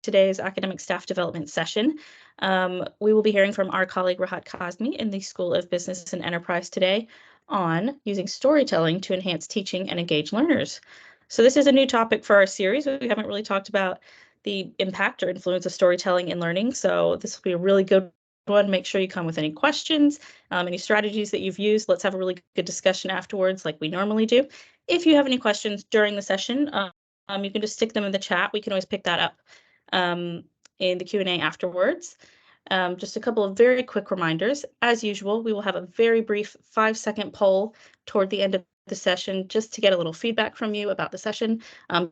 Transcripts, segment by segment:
today's academic staff development session. We will be hearing from our colleague Rahat Kazmi in the School of Business and Enterprise today on using storytelling to enhance teaching and engage learners. So this is a new topic for our series. We haven't really talked about the impact or influence of storytelling in learning, so this will be a really good one. Make sure you come with any questions, any strategies that you've used. Let's have a really good discussion afterwards like we normally do. If you have any questions during the session, you can just stick them in the chat. We can always pick that up in the Q&A afterwards. Just a couple of very quick reminders. As usual, we will have a very brief 5-second poll toward the end of the session just to get a little feedback from you about the session.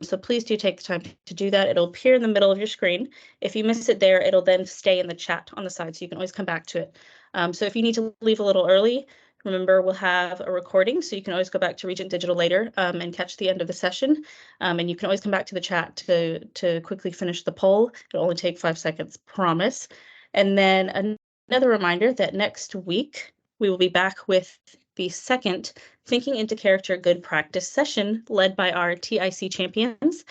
So please do take the time to do that. It'll appear in the middle of your screen. If you miss it there, it'll then stay in the chat on the side, so you can always come back to it. So if you need to leave a little early, remember, we'll have a recording, so you can always go back to Regent Digital later and catch the end of the session. And you can always come back to the chat to quickly finish the poll. It'll only take 5 seconds, promise. And then another reminder that next week we will be back with the second Thinking into Character Good Practice session led by our TIC champions.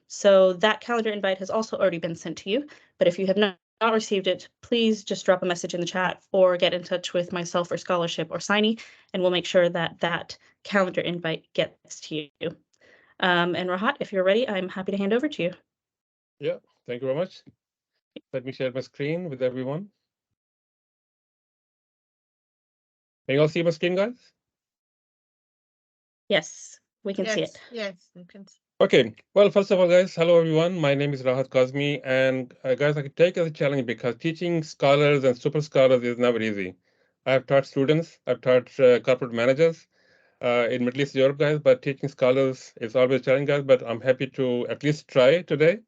So that calendar invite has also already been sent to you, but if you have not received it, please just drop a message in the chat or get in touch with myself or Scholarship or Signy, and we'll make sure that that calendar invite gets to you. And Rahat, if you're ready, I'm happy to hand over to you. Yeah, thank you very much. Let me share my screen with everyone. Can you all see my screen, guys? Yes, we can see it. Yes, we can see. Okay, well, first of all, guys, hello, everyone. My name is Rahat Kazmi, and guys, I take it as a challenge because teaching scholars and super scholars is never easy. I've taught students, I've taught corporate managers in Middle East Europe, guys, but teaching scholars is always a challenge, guys, but I'm happy to at least try today.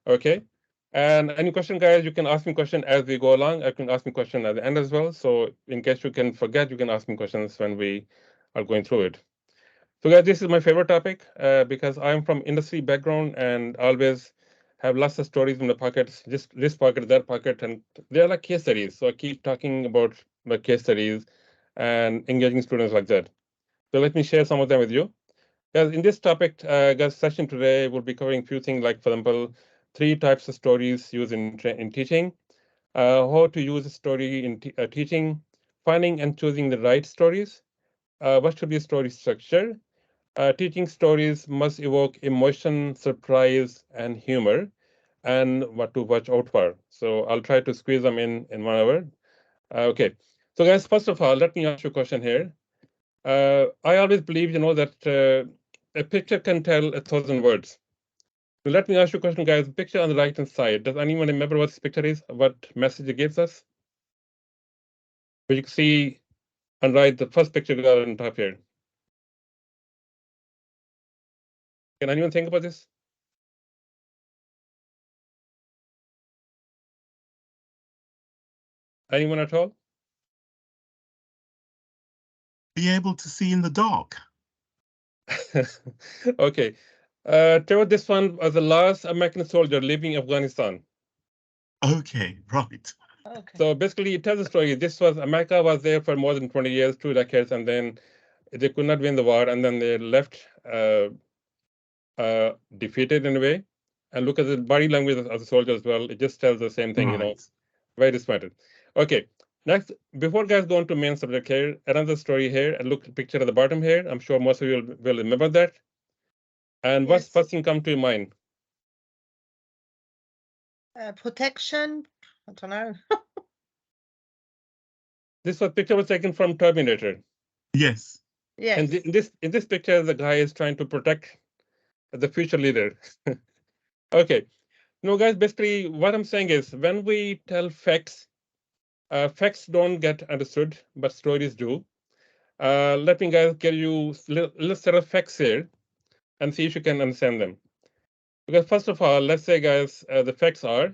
Okay. And any question, guys, you can ask me question as we go along. I can ask me question at the end as well. So in case you can forget, you can ask me questions when we are going through it. So guys, this is my favorite topic because I'm from industry background and always have lots of stories in the pockets, just this pocket, that pocket, and they're like case studies. So I keep talking about the case studies and engaging students like that. So let me share some of them with you. Guys, in this topic, guys, session today, we'll be covering a few things like, for example, 3 types of stories used in teaching, how to use a story in teaching, finding and choosing the right stories, what should be story structure, teaching stories must evoke emotion, surprise, and humor, and what to watch out for. So I'll try to squeeze them in 1 hour. Okay, so guys, first of all, let me ask you a question here. I always believe, that a picture can tell 1,000 words. So let me ask you a question, guys. Picture on the right-hand side. Does anyone remember what this picture is? What message it gives us? But you can see on right, the first picture on top here. Can anyone think about this? Anyone at all? Be able to see in the dark. Okay. Trevor, this one was the last American soldier leaving Afghanistan. Okay, right. Okay. So basically, it tells the story. This was America was there for more than 20 years, 2 decades, and then they could not win the war, and then they left defeated in a way. And look at the body language of the soldier as well. It just tells the same thing, Right. very disappointed. Okay, next, before guys go on to main subject here, another story here, and look at the picture at the bottom here. I'm sure most of you will remember that. And what's Yes. first thing come to your mind? Protection. I don't know. This picture was taken from Terminator. Yes. Yes. And in this picture, the guy is trying to protect the future leader. Okay. No, guys, basically what I'm saying is when we tell facts, facts don't get understood, but stories do. Let me guys give you a little set of facts here and see if you can understand them. Because first of all, let's say, guys, the facts are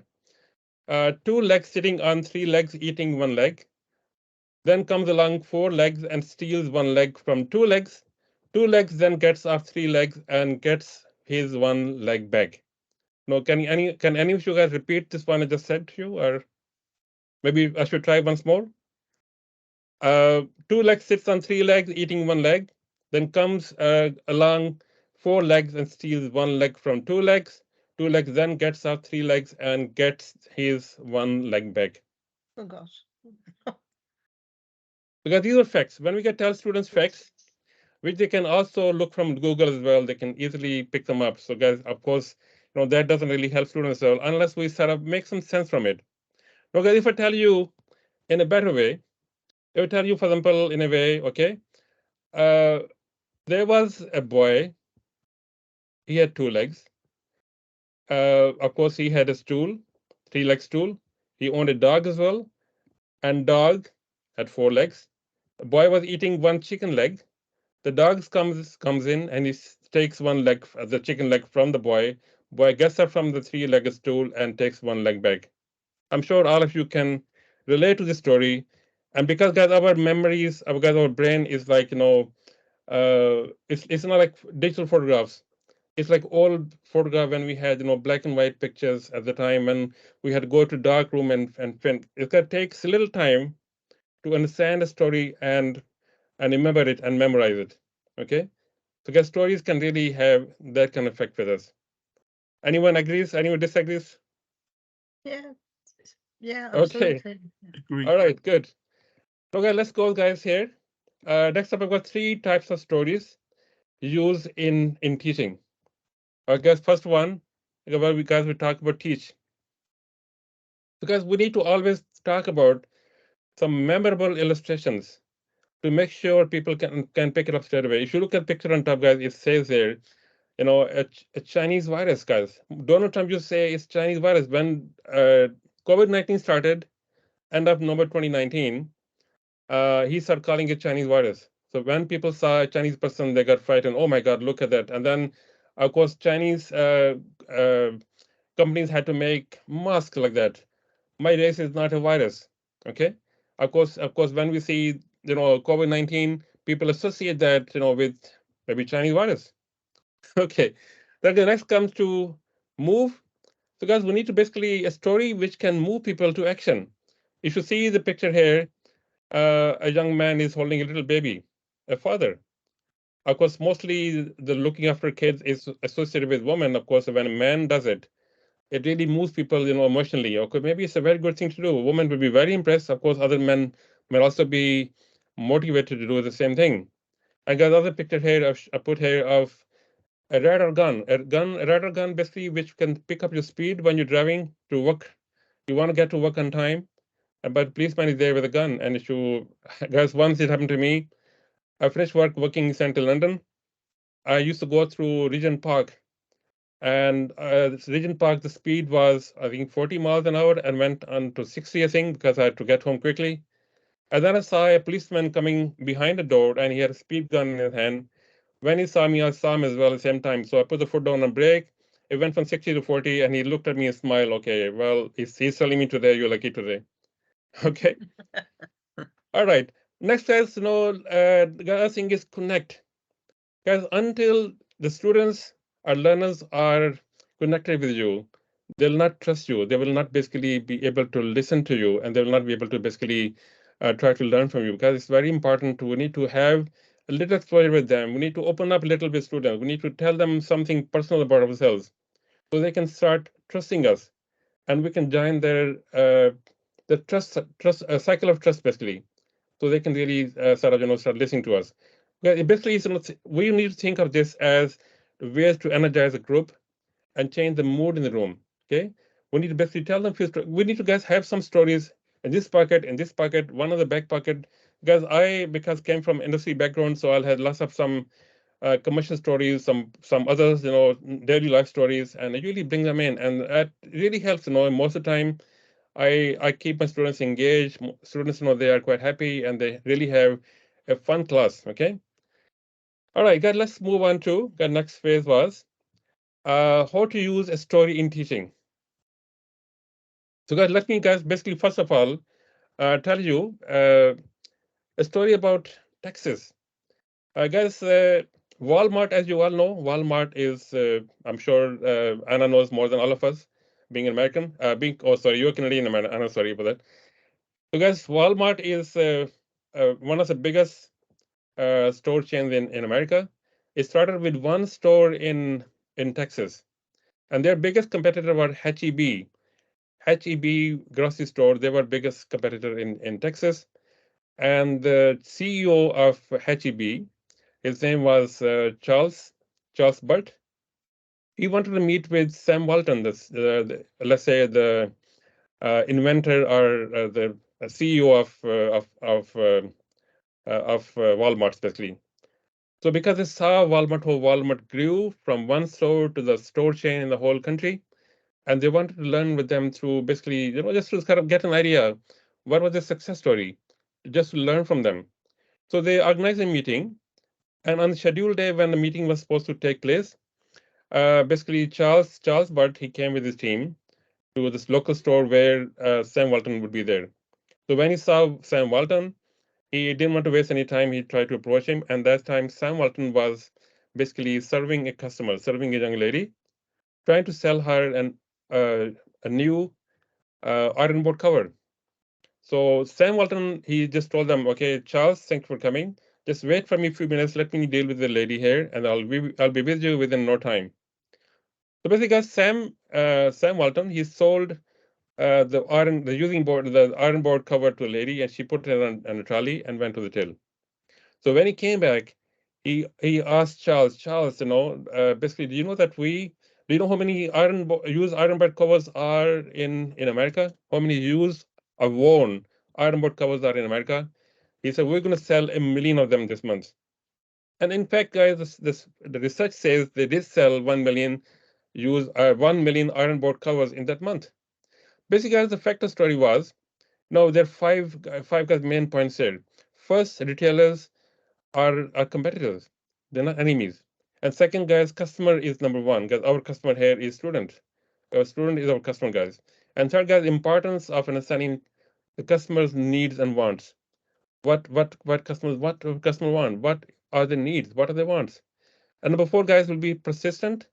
2 legs sitting on 3 legs eating 1 leg. Then comes along 4 legs and steals 1 leg from 2 legs. 2 legs then gets off 3 legs and gets his 1 leg back. No, can any of you guys repeat this one I just said to you, or maybe I should try once more? 2 legs sits on 3 legs eating 1 leg, then comes along 4 legs and steals 1 leg from 2 legs. 2 legs, then gets up 3 legs and gets his 1 leg back. Oh gosh. Because these are facts. When we can tell students facts, which they can also look from Google as well, they can easily pick them up. So guys, of course, that doesn't really help students at all unless we sort of make some sense from it. Now guys, if I tell you in a better way, I will tell you, for example, in a way, okay, there was a boy, he had 2 legs. Of course, he had a stool, 3-leg stool. He owned a dog as well, and dog had 4 legs. The boy was eating 1 chicken leg. The dog comes in and he takes 1 leg, the chicken leg from the boy. Boy gets up from the 3-legged stool and takes 1 leg back. I'm sure all of you can relate to this story. And because guys, our memories, our brain is like, it's not like digital photographs. It's like old photograph when we had, black and white pictures at the time when we had to go to dark room and print. It takes a little time to understand a story and remember it and memorize it. Okay, so guys, stories can really have that kind of effect with us. Anyone agrees? Anyone disagrees? Yeah. Yeah, Okay. absolutely. Agree. All right, good. Okay, let's go, guys. Here, next up, I've got 3 types of stories used in teaching. I guess first one, well, we talk about teach. Because we need to always talk about some memorable illustrations to make sure people can pick it up straight away. If you look at the picture on top, guys, it says there, a Chinese virus, guys. Donald Trump used to say it's Chinese virus. When COVID-19 started, end of November 2019, he started calling it Chinese virus. So when people saw a Chinese person, they got frightened. Oh my God, look at that. And then, of course, Chinese uh, companies had to make masks like that. My race is not a virus. Okay. Of course, when we see, COVID-19, people associate that, with maybe Chinese virus. Okay. Then the next comes to move. So guys, we need to basically a story which can move people to action. If you see the picture here, a young man is holding a little baby, a father. Of course, mostly the looking after kids is associated with women. Of course, when a man does it, it really moves people, emotionally. Okay, maybe it's a very good thing to do. A woman will be very impressed. Of course, other men may also be motivated to do the same thing. I got another picture here I put here of a radar gun. A radar gun basically which can pick up your speed when you're driving to work. You want to get to work on time, but policeman is there with a gun. And if you guys, once it happened to me, I finished working in central London. I used to go through Regent Park. And Regent Park, the speed was, I think, 40 miles an hour and went on to 60, I think, because I had to get home quickly. And then I saw a policeman coming behind the door and he had a speed gun in his hand. When he saw me, I saw him as well at the same time. So I put the foot down on brake. It went from 60 to 40 and he looked at me and smiled. Okay, well, he's telling me today, you're lucky today. Okay. All right. Next, guys, the other thing is connect. Guys, until the students or learners are connected with you, they'll not trust you. They will not basically be able to listen to you, and they will not be able to basically try to learn from you. Because it's very important. We need to have a little exposure with them. We need to open up a little bit students. We need to tell them something personal about ourselves, so they can start trusting us, and we can join the trust cycle of trust basically, so they can really start listening to us. Basically, we need to think of this as ways to energize a group and change the mood in the room. Okay, we need to basically tell them. We need to guys have some stories in this pocket, one of the back pocket. Because I came from industry background, so I'll have lots of some commercial stories, some others, daily life stories, and I usually bring them in, and that really helps. Most of the time, I keep my students engaged. Students, they are quite happy and they really have a fun class. Okay. All right, guys, let's move on to the next phase was how to use a story in teaching. So guys, let me basically first of all tell you a story about Texas. Guys, Walmart, as you all know, Walmart is, I'm sure Anna knows more than all of us, being American, you're Canadian American, Anna, sorry about that. So guys, Walmart is one of the biggest store chains in America. It started with one store in Texas. And their biggest competitor was HEB. HEB grocery store, they were biggest competitor in Texas. And the CEO of HEB, his name was Charles Burt. He wanted to meet with Sam Walton, let's say the inventor or the CEO of Walmart, especially. So because they saw Walmart, how Walmart grew from one store to the store chain in the whole country, and they wanted to learn with them through basically, just to kind of get an idea, what was the success story, just to learn from them. So they organized a meeting, and on the scheduled day when the meeting was supposed to take place, basically Charles Budd, he came with his team to this local store where Sam Walton would be there. So when he saw Sam Walton, he didn't want to waste any time. He tried to approach him, and that time Sam Walton was basically serving a customer, serving a young lady, trying to sell her a new iron board cover. So Sam Walton, he just told them, "Okay, Charles, thank you for coming. Just wait for me a few minutes. Let me deal with the lady here, and I'll be with you within no time." So basically, Sam Walton, he sold the iron board cover to a lady, and she put it on a trolley and went to the till. So when he came back, he asked Charles, basically, do you know how many used iron board covers are in America? How many used or worn iron board covers are in America? He said, we're going to sell 1 million of them this month. And in fact, guys, the research says they did sell 1 million 1 million iron board covers in that month. Basically, guys, the factor story was, now there are five guys main points here. First, retailers are competitors. They're not enemies. And second, guys, customer is number one, because our customer here is student. Our student is our customer, guys. And third, guys, importance of understanding the customer's needs and wants. What customer want? What are the needs? What are the wants? And number four, guys, will be persistent.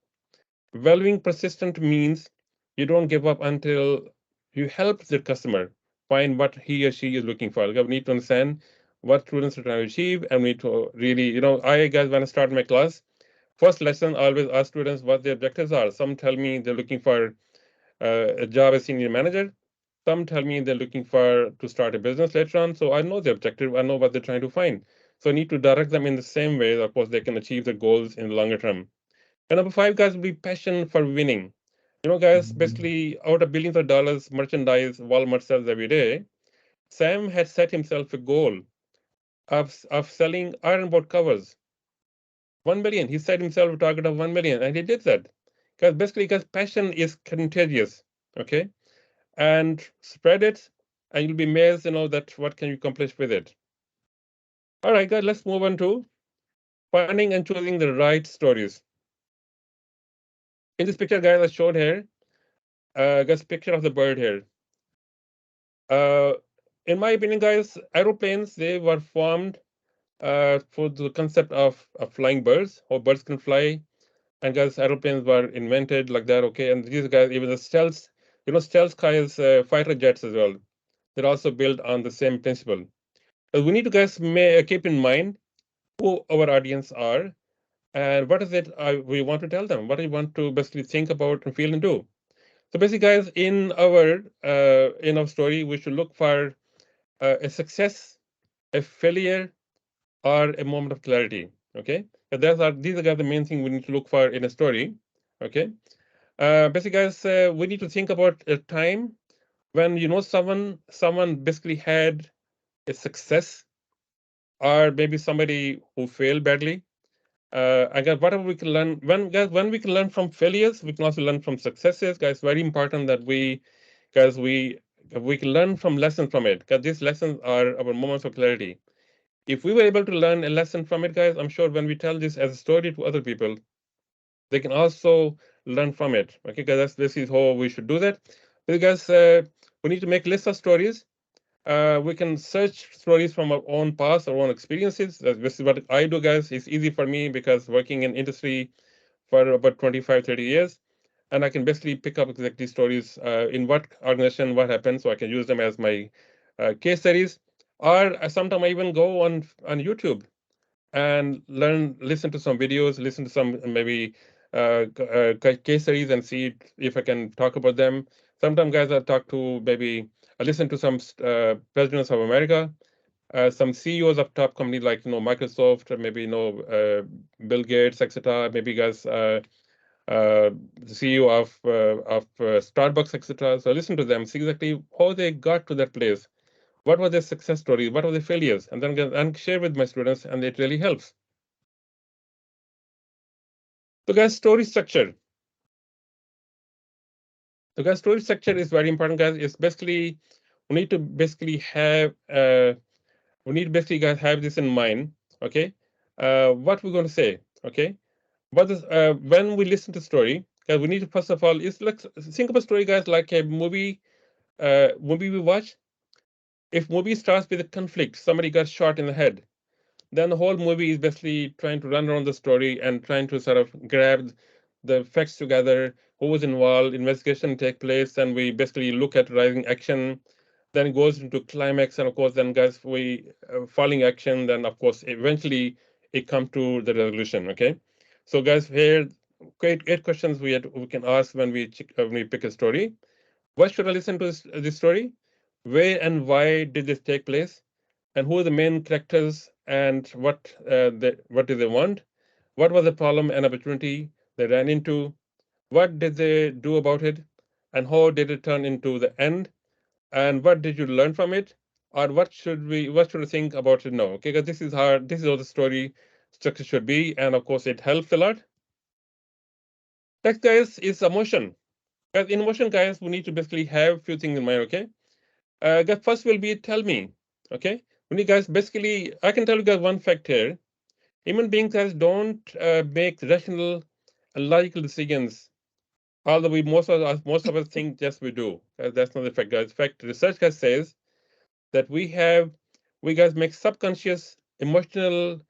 Valuing persistent means you don't give up until you help the customer find what he or she is looking for. We need to understand what students are trying to achieve, and we need to really, guys, when I start my class, first lesson, I always ask students what their objectives are. Some tell me they're looking for a job as senior manager. Some tell me they're looking for to start a business later on. So I know the objective. I know what they're trying to find. So I need to direct them in the same way, of course, they can achieve their goals in the longer term. And number five, guys, will be passion for winning. Guys, basically, out of billions of dollars merchandise Walmart sells every day, Sam had set himself a goal of selling iron board covers. 1 million. He set himself a target of 1 million, and he did that. Because passion is contagious. Okay. And spread it, and you'll be amazed, that what can you accomplish with it. All right, guys, let's move on to finding and choosing the right stories. In this picture, guys, I showed here, guys, picture of the bird here. In my opinion, guys, aeroplanes, they were formed for the concept of flying birds, how birds can fly. And guys, aeroplanes were invented like that, okay? And these guys, even the stealth, stealth guys, fighter jets as well. They're also built on the same principle. We need to, guys, keep in mind who our audience are and what is it we want to tell them, what do we want to basically think about and feel and do. So basically, guys, in our story, we should look for a success, a failure, or a moment of clarity. Okay, so these are the main things we need to look for in a story. Okay, basically, guys, we need to think about a time when someone basically had a success, or maybe somebody who failed badly. I guess whatever we can learn when we can learn from failures, we can also learn from successes. Guys, very important that we can learn from lessons from it, because these lessons are our moments of clarity. If we were able to learn a lesson from it, guys, I'm sure when we tell this as a story to other people, they can also learn from it. Okay, guys, this is how we should do that. Because we need to make lists of stories. We can search stories from our own past, our own experiences. This is what I do, guys. It's easy for me because working in industry for about 25, 30 years. And I can basically pick up exactly stories in what organization, what happened, so I can use them as my case studies. Or sometimes I even go on YouTube and listen to some videos, listen to some maybe case studies and see if I can talk about them. Sometimes, guys, I talk to maybe I listen to some presidents of America, some CEOs of top companies like Microsoft, or maybe Bill Gates, etc. Maybe guys, the CEO of Starbucks, etc. So I listen to them, see exactly how they got to that place. What were their success stories? What were their failures? And then and share with my students, and it really helps. So, guys, story structure. So, guys, story structure is very important, guys. It's basically we need to basically have guys have this in mind. Okay, what we're going to say. Okay, what is when we listen to story, guys, we need to first of all is like think of a story, guys, like a movie. Movie we watch. If movie starts with a conflict, somebody got shot in the head, then the whole movie is basically trying to run around the story and trying to sort of grab the facts together, who was involved, investigation take place, and we basically look at rising action. Then it goes into climax, and of course, then guys, we falling action. Then of course, eventually it comes to the resolution. Okay, so guys, here eight questions we can ask when we pick a story. Why should I listen to this story? Where and why did this take place? And who are the main characters and what do they want? What was the problem and opportunity they ran into? What did they do about it? And how did it turn into the end? And what did you learn from it? Or what should we think about it now? Okay, because this is how the story structure should be, and of course it helps a lot. Next, guys, is emotion. As in emotion, guys, we need to basically have a few things in mind, okay? Guys, first will be tell me, okay? When you guys basically, I can tell you guys one fact here. Human beings guys don't make rational and logical decisions. Although most of us think yes we do. That's not the fact, guys. In fact, research guys says that we guys make subconscious emotional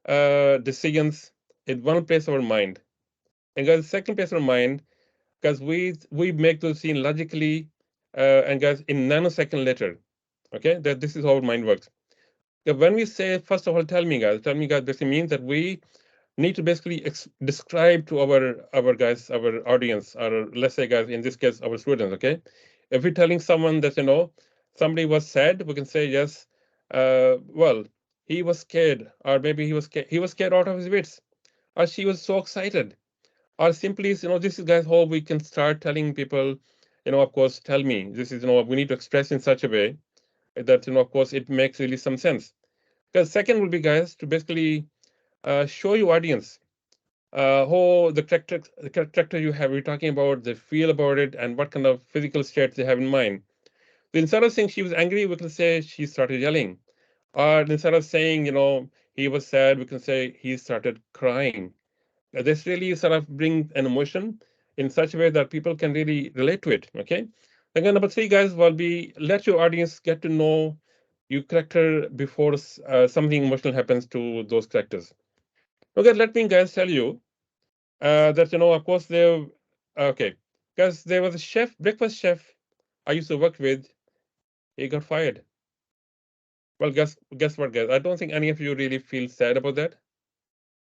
decisions in one place of our mind. And guys, the second place of our mind, because we make those decisions logically and guys in nanosecond later. Okay, that this is how our mind works. When we say, first of all, tell me guys basically means that we need to basically describe to our audience, or let's say, guys, in this case, our students. Okay, if we're telling someone that somebody was sad, we can say yes. Well, he was scared, or maybe he was scared out of his wits, or she was so excited, or simply, this is, guys, how we can start telling people. Of course, tell me. This is, we need to express in such a way that of course, it makes really some sense. Because second will be, guys, to basically show your audience how the character you have, we're talking about, the feel about it, and what kind of physical state they have in mind. So instead of saying she was angry, we can say she started yelling. Or instead of saying, he was sad, we can say he started crying. This really sort of bring an emotion in such a way that people can really relate to it. Okay. Again, number three, guys, will be let your audience get to know your character before something emotional happens to those characters. Okay, let me, guys, tell you that of course there. Okay, because there was a breakfast chef I used to work with. He got fired. Well, guess what, guys? I don't think any of you really feel sad about that.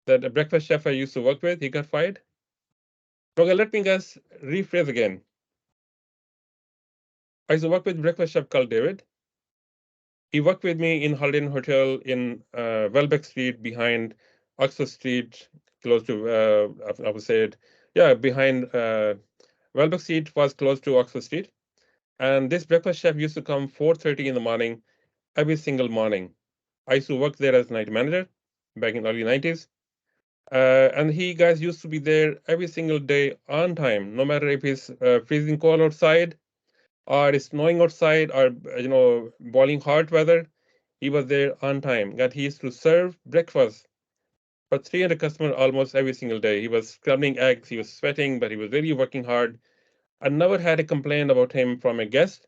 That a breakfast chef I used to work with, he got fired. Okay, let me, guys, rephrase again. I used to work with a breakfast chef called David. He worked with me in Holiday Inn Hotel in Welbeck Street behind Oxford Street, close to I would say it, yeah, behind Welbeck Street was close to Oxford Street. And this breakfast chef used to come 4:30 in the morning every single morning. I used to work there as night manager back in early 90s. And he, guys, used to be there every single day on time, no matter if it's freezing cold outside or it's snowing outside or boiling hot weather. He was there on time. And he used to serve breakfast for 300 customers almost every single day. He was scrubbing eggs, he was sweating, but he was really working hard. I never had a complaint about him from a guest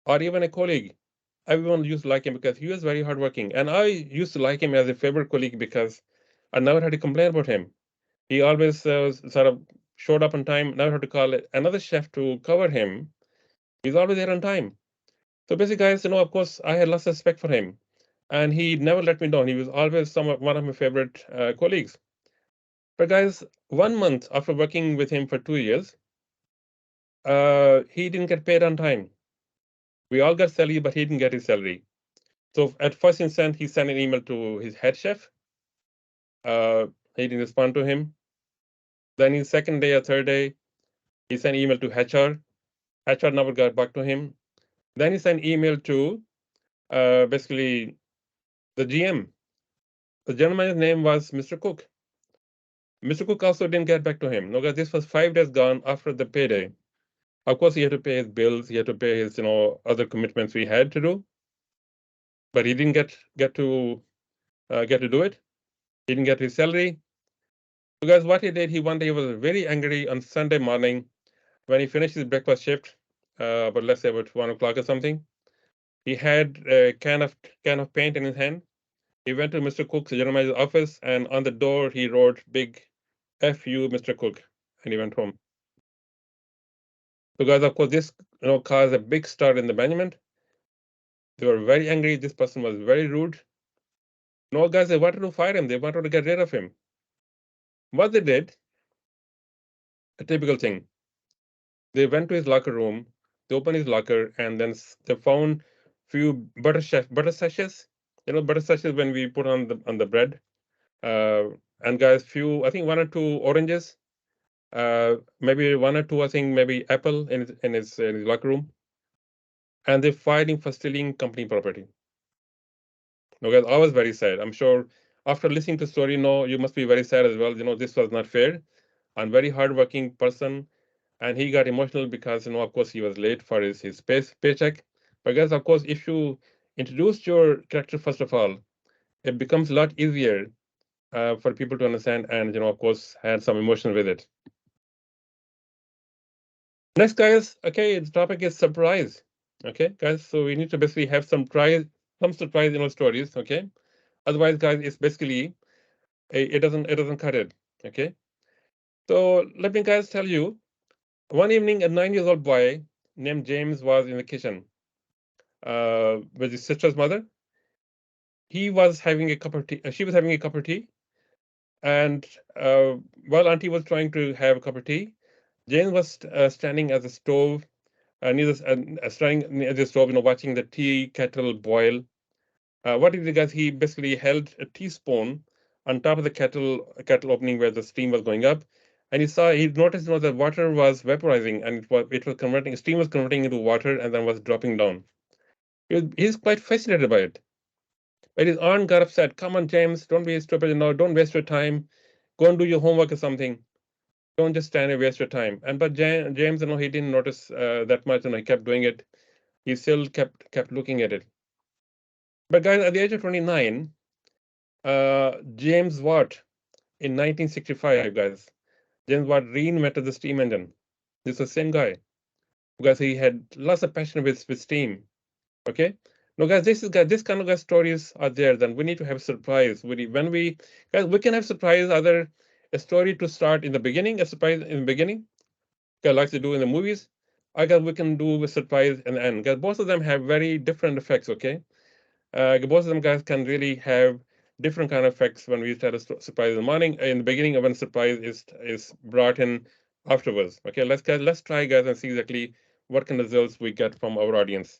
or even a colleague. Everyone used to like him because he was very hardworking. And I used to like him as a favorite colleague because I never had a complaint about him. He always sort of showed up on time, never had to call another chef to cover him. He's always there on time. So basically, guys, of course, I had lots of respect for him. And he never let me down. He was always one of my favorite colleagues. But guys, 1 month after working with him for 2 years, he didn't get paid on time. We all got salary, but he didn't get his salary. So at first instant, he sent an email to his head chef. He didn't respond to him. Then his second day or third day, he sent email to HR. HR never got back to him. Then he sent email to basically the GM. The gentleman's name was Mr. Cook. Mr. Cook also didn't get back to him. No, guys, this was 5 days gone after the payday. Of course, he had to pay his bills. He had to pay his, other commitments we had to do. But he didn't get to do it. He didn't get his salary. So guys, what he did, one day he was very angry on Sunday morning when he finished his breakfast shift, but let's say about 1 o'clock or something. He had a can of paint in his hand. He went to Mr. Cook's general manager's office, and on the door he wrote big "F you, Mr. Cook," and he went home. So guys, of course, this caused a big stir in the management. They were very angry. This person was very rude. No, guys, they wanted to fire him. They wanted to get rid of him. What they did, a typical thing. They went to his locker room. They opened his locker, and then they found few butter sachets. Butter sachets when we put on the bread. And guys, I think 1 or 2 oranges. Maybe 1 or 2, I think maybe apple in his locker room. And they're fighting for stealing company property. No, guys, I was very sad. I'm sure after listening to the story, you must be very sad as well. This was not fair. I'm very hardworking person, and he got emotional because, of course, he was late for his paycheck. But guys, of course, if you introduce your character first of all, it becomes a lot easier for people to understand and, of course, had some emotion with it. Next, guys, okay, the topic is surprise. Okay, guys, so we need to basically have some surprise, stories. Okay, otherwise, guys, it's basically it doesn't cut it. Okay, so let me guys tell you. One evening, a 9-year-old boy named James was in the kitchen with his sister's mother. He was having a cup of tea. She was having a cup of tea, and while Auntie was trying to have a cup of tea, James was standing at the stove, standing near the stove, watching the tea kettle boil. What he did, guys, he basically held a teaspoon on top of the kettle opening where the steam was going up, and he noticed that water was vaporizing, and it was converting, steam was converting into water, and then was dropping down. He's quite fascinated by it. But his aunt got upset. Come on, James, don't be stupid. Don't waste your time. Go and do your homework or something. Don't just stand and waste your time. But James, he didn't notice that much, and he kept doing it. He still kept looking at it. But guys, at the age of 29, James Watt in 1965, guys, James Watt reinvented the steam engine. This is the same guy because he had lots of passion with steam. Okay. No, guys, this kind of stories are there. Then we need to have surprise. We can have surprise, either a story to start in the beginning, a surprise in the beginning, like they do in the movies. I guess we can do a surprise in the end. Guys, both of them have very different effects. Okay, both of them guys can really have different kind of effects when we tell a surprise in the morning, in the beginning, and when surprise is brought in afterwards. Okay, let's try, guys, and see exactly what kind of results we get from our audience.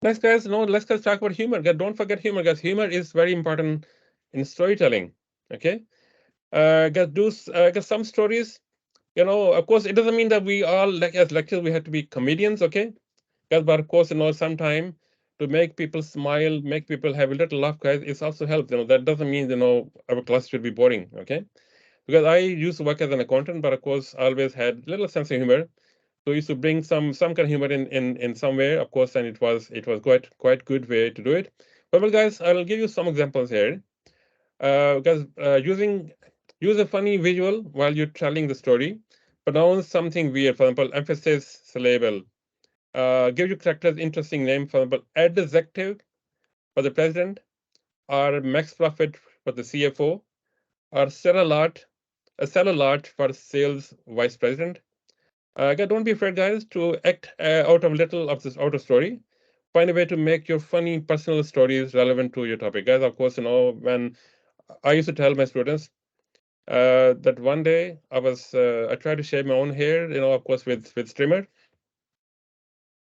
Next, guys, let's talk about humor. Guys, don't forget humor, guys. Humor is very important in storytelling. Okay, guys, guys, some stories. Of course, it doesn't mean that we all, like as lecturers, we have to be comedians. Okay, guys, but of course, sometime to make people smile, make people have a little laugh, guys, it also helps. That doesn't mean our class should be boring. Okay, because I used to work as an accountant, but of course, I always had little sense of humor. So we used to bring some kind of humor in some way, of course, and it was quite good way to do it. But well, guys, I'll give you some examples here. Guys, use a funny visual while you're telling the story. Pronounce something weird, for example, emphasis syllable. Give your characters interesting name, for example, executive for the president, or max profit for the CFO, or sell a lot for sales vice president. Don't be afraid, guys, to act out of little of this outer story. find a way to make your funny personal stories relevant to your topic. Guys, of course, when I used to tell my students that one day I tried to shave my own hair, of course, with trimmer.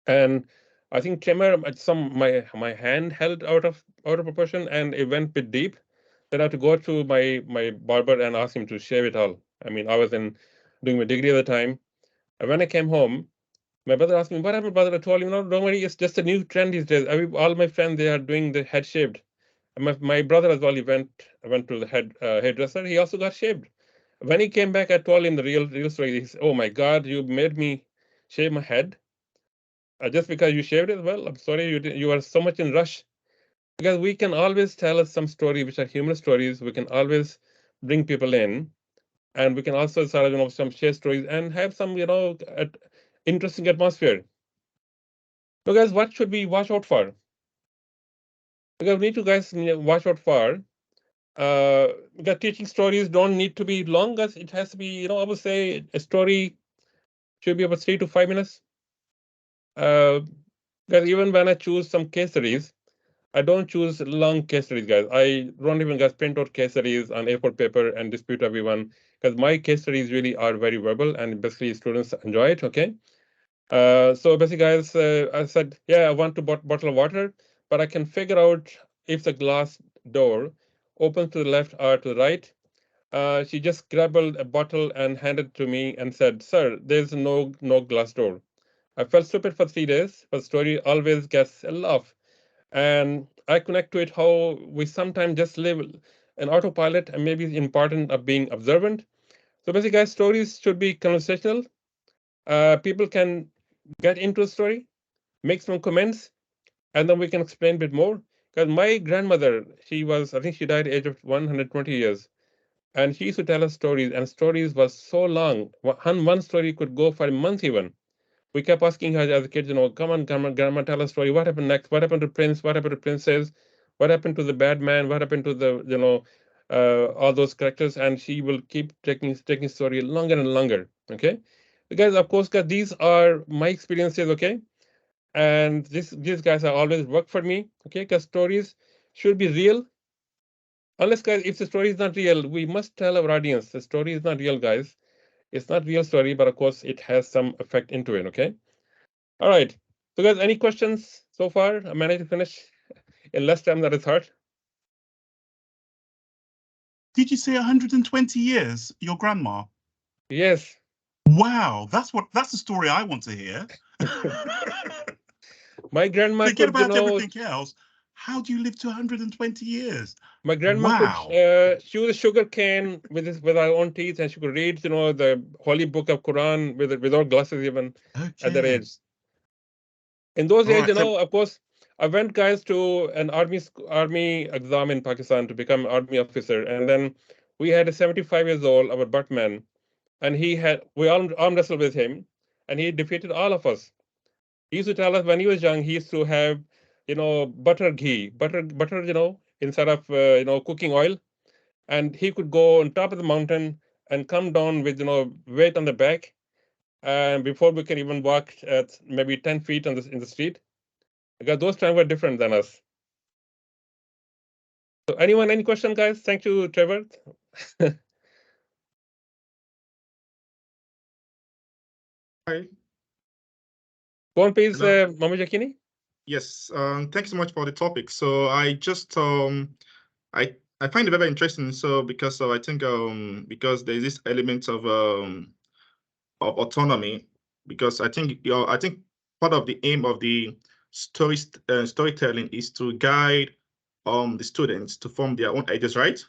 And I think trimmer, my hand held out of proportion and it went a bit deep. Then I had to go to my barber and ask him to shave it all. I mean, I was doing my degree at the time. And when I came home, my brother asked me, "What happened, brother?" I told him, "No, don't worry, it's just a new trend these days. All my friends, they are doing the head shaved." And my brother as well, he went to the hairdresser. He also got shaved. When he came back, I told him the real story. He said, "Oh my God, you made me shave my head just because you shaved it." Well, I'm sorry, you are so much in rush. Because we can always tell us some story which are human stories. We can always bring people in, and we can also sort of some share stories and have some interesting atmosphere. So guys, what should we watch out for? Because we need to guys watch out for. Because teaching stories don't need to be long, as it has to be. I would say a story should be about 3 to 5 minutes. Because even when I choose some case studies, I don't choose long case studies, guys. I don't even guys print out case studies on A4 paper and dispute everyone, because my case studies really are very verbal and basically students enjoy it. Okay. So basically, guys, I said, yeah, I want to bottle of water, but I can figure out if the glass door opens to the left or to the right. She just grabbed a bottle and handed it to me and said, "Sir, there's no glass door." I felt stupid for 3 days, but story always gets a laugh. And I connect to it how we sometimes just live an autopilot, and maybe it's important of being observant. So basically, guys, stories should be conversational. People can get into a story, make some comments, and then we can explain a bit more. Because my grandmother, I think she died at the age of 120 years. And she used to tell us stories, and stories was so long. One story could go for a month even. We kept asking her as kids, come on, grandma, tell us a story. What happened next? What happened to Prince? What happened to Princess? What happened to the bad man? What happened to the, all those characters? And she will keep taking story longer and longer. Okay, because of course, guys, these are my experiences. Okay, and these guys have always worked for me. Okay, because stories should be real. Unless, guys, if the story is not real, we must tell our audience the story is not real, guys. It's not real story, but of course, it has some effect into it. Okay. All right. So, guys, any questions so far? I managed to finish in less time than I thought. Did you say 120 years, your grandma? Yes. Wow, that's the story I want to hear. My grandma Forget could, about everything else. How do you live to 120 years? my grandma Wow. could chew the sugar cane with her own teeth, and she could read, the holy book of Quran without glasses even at that Okay. age. In those All age, right, so of course, I went, guys, to an army exam in Pakistan to become army officer, and then we had a 75 years old, our buttman, and we arm wrestled with him, and he defeated all of us. He used to tell us when he was young, he used to have, butter ghee, butter, instead of, cooking oil. And he could go on top of the mountain and come down with, weight on the back. And before we can even walk at maybe 10 feet in the street, because those times were different than us. So any question, guys? Thank you, Trevor. Hi. Go on, please, Hello. Mama Jakini. Yes, thanks so much for the topic. So I just I find it very interesting. So because I think because there's this element of autonomy, because I think part of the aim of the storytelling is to guide the students to form their own ideas, right?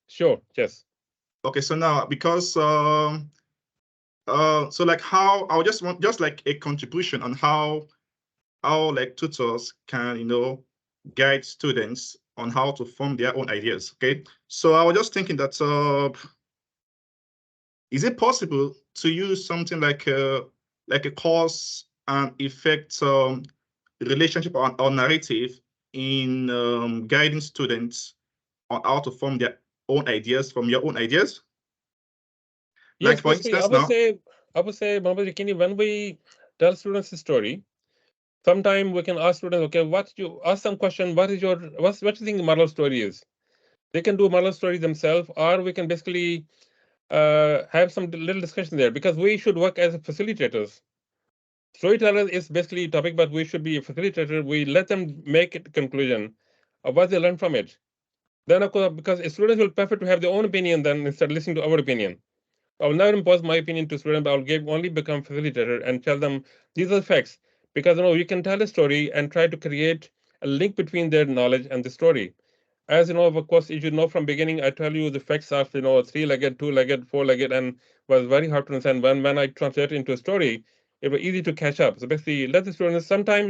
Sure. Yes. Okay, so now because so like how I would just want just like a contribution on how like tutors can guide students on how to form their own ideas. Okay, so I was just thinking that is it possible to use something like a cause and effect relationship or narrative in guiding students on how to form their own ideas from your own ideas? Like Yes, for basically, instance now. I would say, Mama Jakini, when we tell students a story, Sometime we can ask students, okay, ask some question, what you think the moral story is? They can do moral story themselves, or we can basically have some little discussion there, because we should work as facilitators. Storyteller is basically a topic, but we should be a facilitator. We let them make it conclusion of what they learn from it. Then, of course, because students will prefer to have their own opinion than instead listening to our opinion. I will never impose my opinion to students, but I will only become facilitator and tell them these are the facts. Because you can tell a story and try to create a link between their knowledge and the story. As you know, of course, you should know from beginning, I tell you the facts of, three-legged, two-legged, four-legged, and was very hard to understand. When I translate it into a story, it was easy to catch up. So basically, let the students, sometimes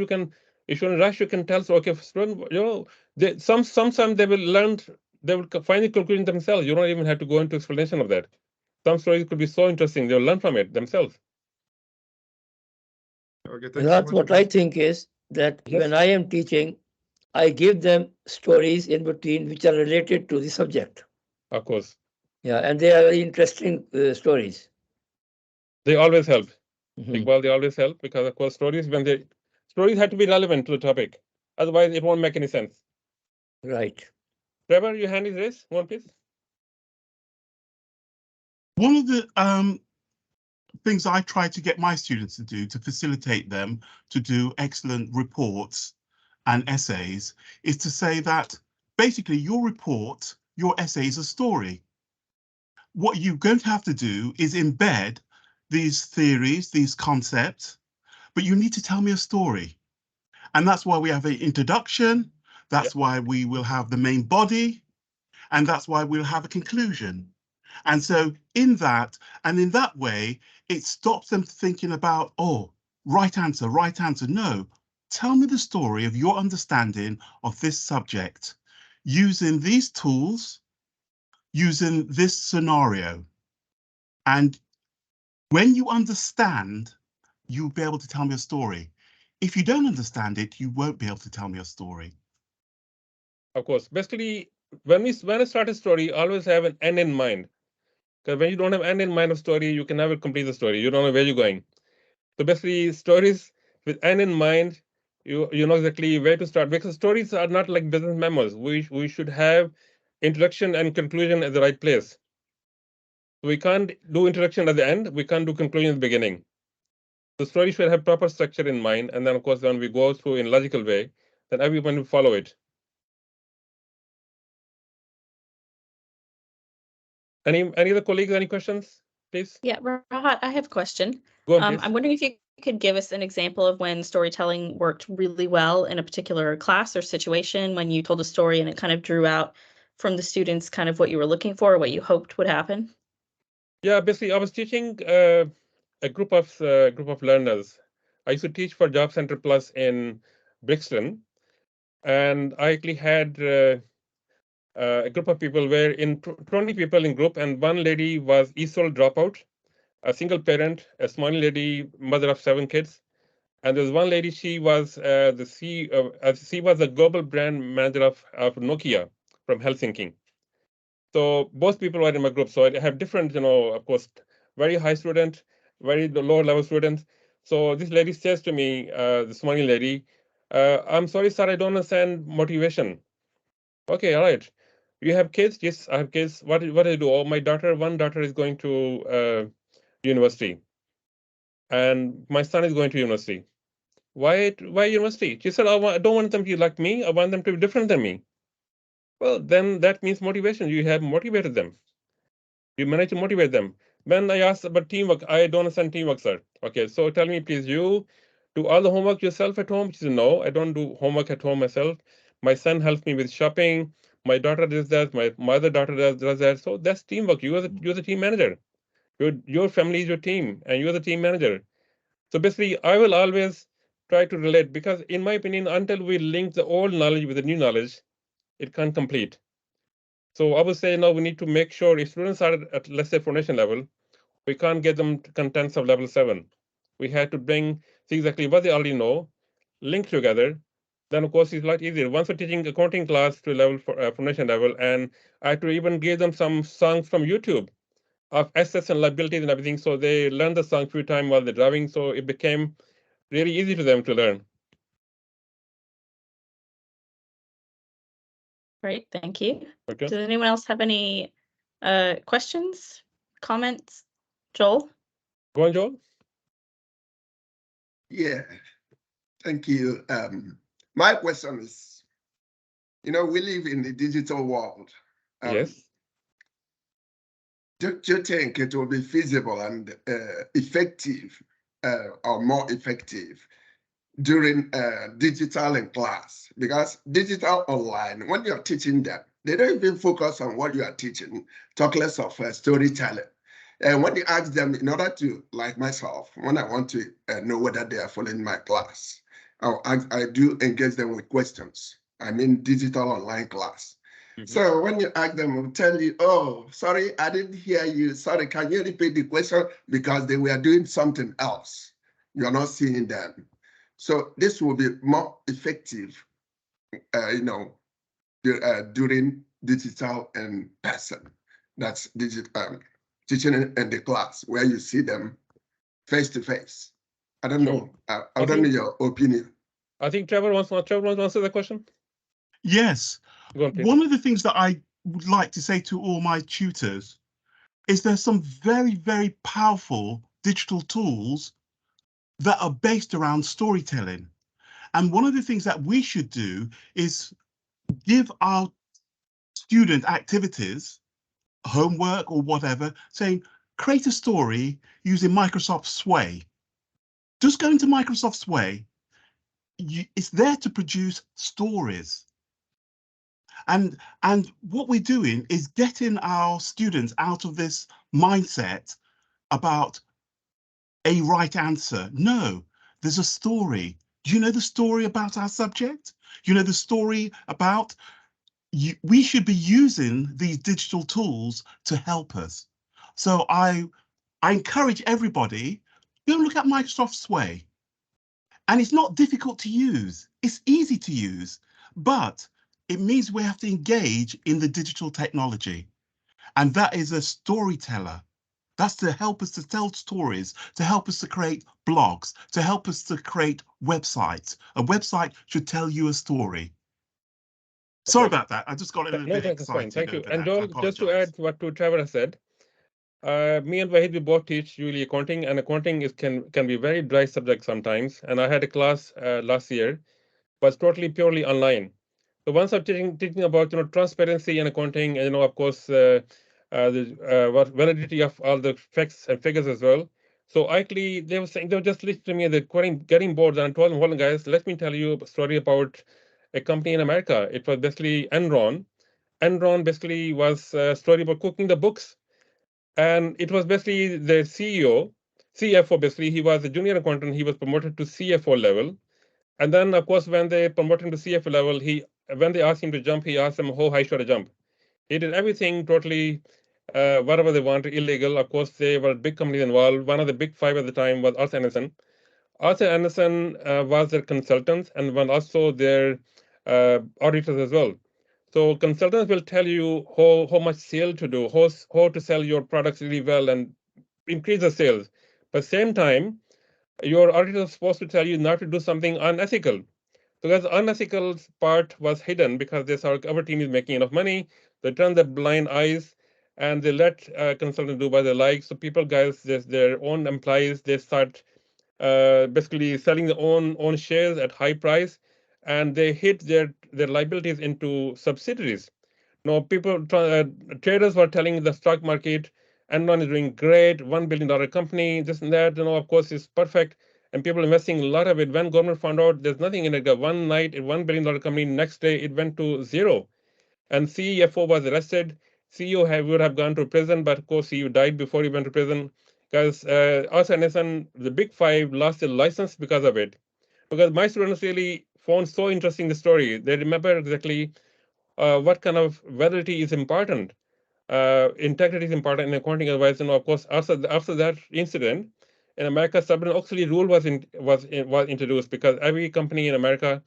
you shouldn't rush, you can tell, so, okay, student, sometimes they will learn, they will find the conclusion themselves. You don't even have to go into explanation of that. Some stories could be so interesting, they'll learn from it themselves. Okay, And that's what I think is that when I am teaching, I give them stories in between which are related to the subject. Of course. Yeah, and they are very interesting stories. They always help. Mhm. Well, they always help because, of course, stories have to be relevant to the topic. Otherwise, it won't make any sense. Right. Trevor, your hand is raised. One, please. One of the things I try to get my students to do to facilitate them to do excellent reports and essays is to say that basically your report, your essay is a story. What you're going to have to do is embed these theories, these concepts, but you need to tell me a story. And that's why we have an introduction. That's why we will have the main body. And that's why we'll have a conclusion. And so in that way, it stops them thinking about, oh, right answer. No, tell me the story of your understanding of this subject using these tools, using this scenario. And when you understand, you'll be able to tell me a story. If you don't understand it, you won't be able to tell me a story. Of course. Basically, when I start a story, always have an end in mind. Because when you don't have end in mind of story, you can never complete the story. You don't know where you're going. So basically, stories with end in mind, you know exactly where to start. Because stories are not like business memos. We should have introduction and conclusion at the right place. We can't do introduction at the end. We can't do conclusion at the beginning. The story should have proper structure in mind. And then, of course, when we go through in logical way, then everyone will follow it. Any other colleagues, any questions, please? Yeah, Rahat, I have a question. Go on, please. I'm wondering if you could give us an example of when storytelling worked really well in a particular class or situation, when you told a story and it kind of drew out from the students kind of what you were looking for, what you hoped would happen. Yeah, basically, I was teaching a group of learners. I used to teach for Job Center Plus in Brixton, and I actually had a group of people where 20 people in group, and one lady was ESOL dropout, a single parent, a small lady, mother of 7 kids, and there's one lady. She was she was the global brand manager of Nokia from Helsinki. So both people were in my group. So I have different, of course, very high student, very lower level students. So this lady says to me, this money lady, I'm sorry, sir, I don't understand motivation. Okay, all right. You have kids? Yes, I have kids. What do you do? Oh, one daughter is going to university, and my son is going to university. Why university? She said, I don't want them to be like me. I want them to be different than me. Well, then that means motivation. You have motivated them. You manage to motivate them. When I asked about teamwork, I don't understand teamwork, sir. Okay, so tell me, please, you do all the homework yourself at home? She said, no, I don't do homework at home myself. My son helps me with shopping. My daughter does that. My other daughter does that. So that's teamwork. You're the team manager. Your family is your team, and you're the team manager. So basically, I will always try to relate, because in my opinion, until we link the old knowledge with the new knowledge, it can't complete. So I would say, no, we need to make sure if students are at, let's say, foundation level, we can't get them to contents of level 7. We had to see exactly what they already know, link together. Then, of course, it's a lot easier. Once we're teaching accounting class to level foundation level, and I had to even give them some songs from YouTube of assets and liabilities and everything. So they learned the song a few times while they're driving. So it became really easy for them to learn. Great, thank you. Okay. Does anyone else have any questions, comments? Joel? Go on, Joel. Yeah, thank you. My question is, we live in the digital world. Yes. Do you think it will be feasible and effective or more effective during digital in class? Because digital online, when you're teaching them, they don't even focus on what you are teaching, talk less of storytelling. And when you ask them, in order to, like myself, when I want to know whether they are following my class, I do engage them with questions. I mean, digital online class. So when you ask them, will tell you, oh, sorry, I didn't hear you. Sorry, can you repeat the question? Because they were doing something else. You're not seeing them. So this will be more effective, during digital and person. That's digital teaching in the class where you see them face to face. I don't know. I don't know your opinion. I think Trevor wants to answer the question. Yes. Go on, please. One of the things that I would like to say to all my tutors is there's some very, very powerful digital tools that are based around storytelling. And one of the things that we should do is give our student activities, homework or whatever, saying, create a story using Microsoft Sway. Just go into Microsoft Sway. It's there to produce stories. And what we're doing is getting our students out of this mindset about a right answer. No, there's a story. Do you know the story about our subject? You know the story about we should be using these digital tools to help us. So I encourage everybody, go and look at Microsoft Sway. And it's not difficult to use. It's easy to use, but it means we have to engage in the digital technology. And that is a storyteller. That's to help us to tell stories, to help us to create blogs, to help us to create websites. A website should tell you a story. Sorry about that. I just got a little bit that's fine. excited. Thank you. over And that. I Joel, just to apologize. add what Trevor has said, me and Wahid, we both teach usually accounting, and accounting can be a very dry subject sometimes. And I had a class last year, but totally purely online. So once I'm teaching about transparency in accounting, and of course what validity of all the facts and figures as well. So actually they were just listening to me, they're getting bored, and I told them, hold on guys, let me tell you a story about a company in America. It was basically Enron. Enron basically was a story about cooking the books, and it was basically the CFO. Basically, he was a junior accountant. He was promoted to CFO level, and then, of course, when they promoted him to CFO level, when they asked him to jump, he asked them, how high should I jump? He did everything totally, whatever they wanted, illegal. Of course, they were big companies involved. One of the big five at the time was Arthur Andersen. Arthur Andersen was their consultant and was also their auditors as well. So consultants will tell you how much sale to do, how to sell your products really well and increase the sales. But same time, your auditor is supposed to tell you not to do something unethical. Because the unethical part was hidden because they saw our team is making enough money. They turn their blind eyes and they let consultants do what they like. So people, guys, their own employees, they start basically selling their own shares at high price, and they hit their liabilities into subsidiaries. Now, traders were telling the stock market, Enron is doing great, $1 billion company, this and that, of course, it's perfect. And people investing a lot of it. When government found out there's nothing in it, one night, a $1 billion company, next day it went to zero. And CFO was arrested. CEO would have gone to prison, but of course, CEO died before he went to prison. Because Arthur Andersen, the big five, lost their license because of it. Because my students really found so interesting the story. They remember exactly what kind of validity is important. Integrity is important in accounting. Otherwise, of course, after that incident, in America, Sarbanes-Oxley rule was introduced because every company in America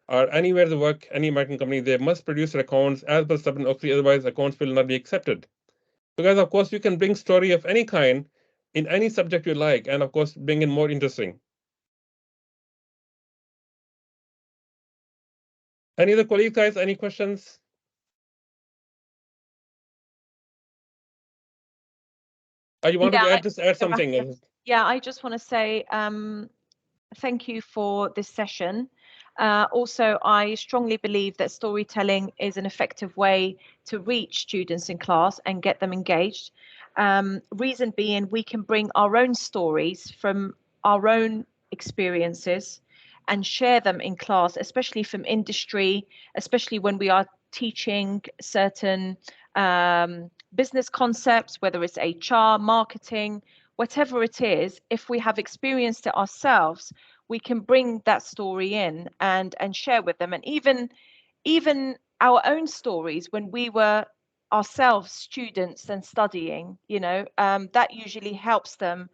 or anywhere they work, any American company, they must produce their accounts as per Sarbanes-Oxley. Otherwise, accounts will not be accepted. Because of course, you can bring story of any kind in any subject you like, and of course, bring in more interesting. Any other colleagues, guys? Any questions? You wanted Yeah, to add something? Yeah, I just want to say thank you for this session. Also, I strongly believe that storytelling is an effective way to reach students in class and get them engaged. Reason being, we can bring our own stories from our own experiences and share them in class, especially from industry, especially when we are teaching certain business concepts, whether it's HR, marketing, whatever it is. If we have experienced it ourselves, we can bring that story in and share with them. And even our own stories when we were ourselves students and studying, that usually helps them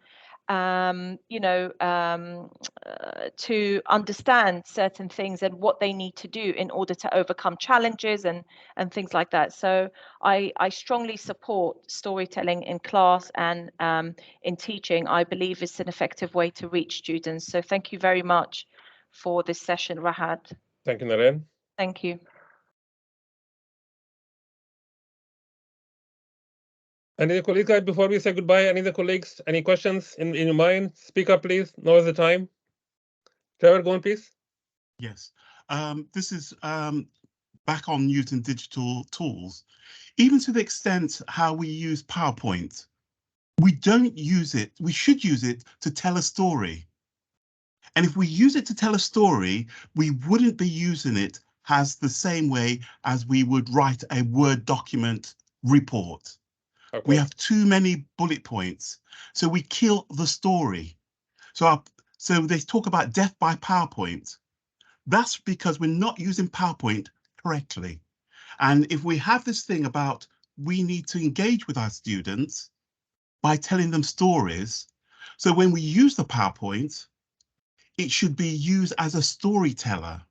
to understand certain things and what they need to do in order to overcome challenges and things like that. So I strongly support storytelling in class and in teaching. I believe it's an effective way to reach students. So thank you very much for this session, Rahat. Thank you, Naren. Thank you. Any other colleagues, guys, before we say goodbye, any other colleagues, any questions in your mind? Speak up, please. Now is the time. Trevor, go on, please. Yes, this is back on using digital tools, even to the extent how we use PowerPoint. We don't use it. We should use it to tell a story. And if we use it to tell a story, we wouldn't be using it as the same way as we would write a Word document report. Okay. We have too many bullet points, so we kill the story. So they talk about death by PowerPoint. That's because we're not using PowerPoint correctly. And if we have this thing about we need to engage with our students by telling them stories, so when we use the PowerPoint, it should be used as a storyteller.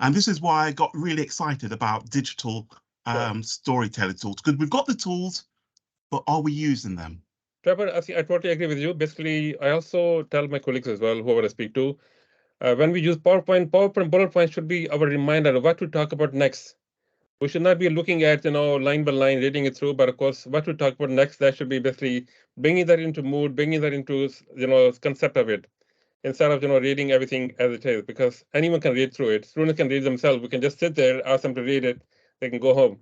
And this is why I got really excited about digital storytelling tools, because we've got the tools, but are we using them? Trevor, I totally agree with you. Basically, I also tell my colleagues as well, whoever I speak to, when we use PowerPoint bullet points should be our reminder of what to talk about next. We should not be looking at, line by line, reading it through, but of course, what to talk about next, that should be basically bringing that into mood, bringing that into, concept of it, instead of, reading everything as it is, because anyone can read through it. Students can read themselves. We can just sit there, ask them to read it. They can go home.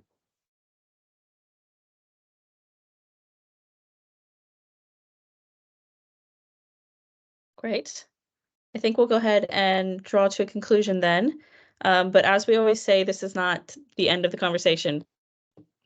Great. I think we'll go ahead and draw to a conclusion then. But as we always say, this is not the end of the conversation.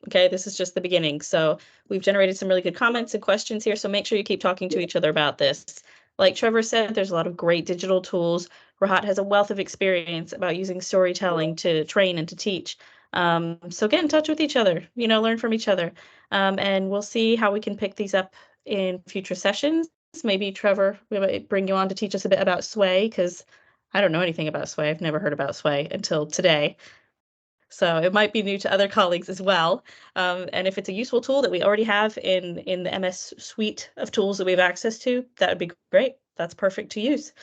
Okay, this is just the beginning. So we've generated some really good comments and questions here. So make sure you keep talking to each other about this. Like Trevor said, there's a lot of great digital tools. Rahat has a wealth of experience about using storytelling to train and to teach. So get in touch with each other, learn from each other. And we'll see how we can pick these up in future sessions. Maybe Trevor, we might bring you on to teach us a bit about Sway, because I don't know anything about Sway. I've never heard about Sway until today. So it might be new to other colleagues as well. And if it's a useful tool that we already have in the MS suite of tools that we have access to, that would be great. That's perfect to use.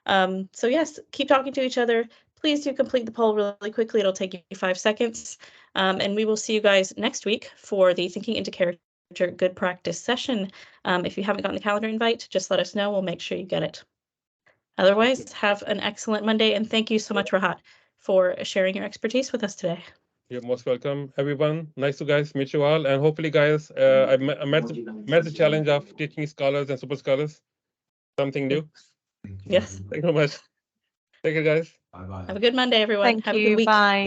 So yes, keep talking to each other. Please do complete the poll really quickly. It'll take you 5 seconds. And we will see you guys next week for the Thinking into Character Good Practice session. If you haven't gotten the calendar invite, just let us know. We'll make sure you get it. Otherwise, have an excellent Monday. And thank you so much, Rahat, for sharing your expertise with us today. You're most welcome, everyone. Nice to guys meet you all. And hopefully, guys, I met the challenge of teaching scholars and super scholars. Something new. Yes. Thank you very much. Take care, guys. Bye-bye. Have a good Monday, everyone. Thank Have you. a good week. Bye.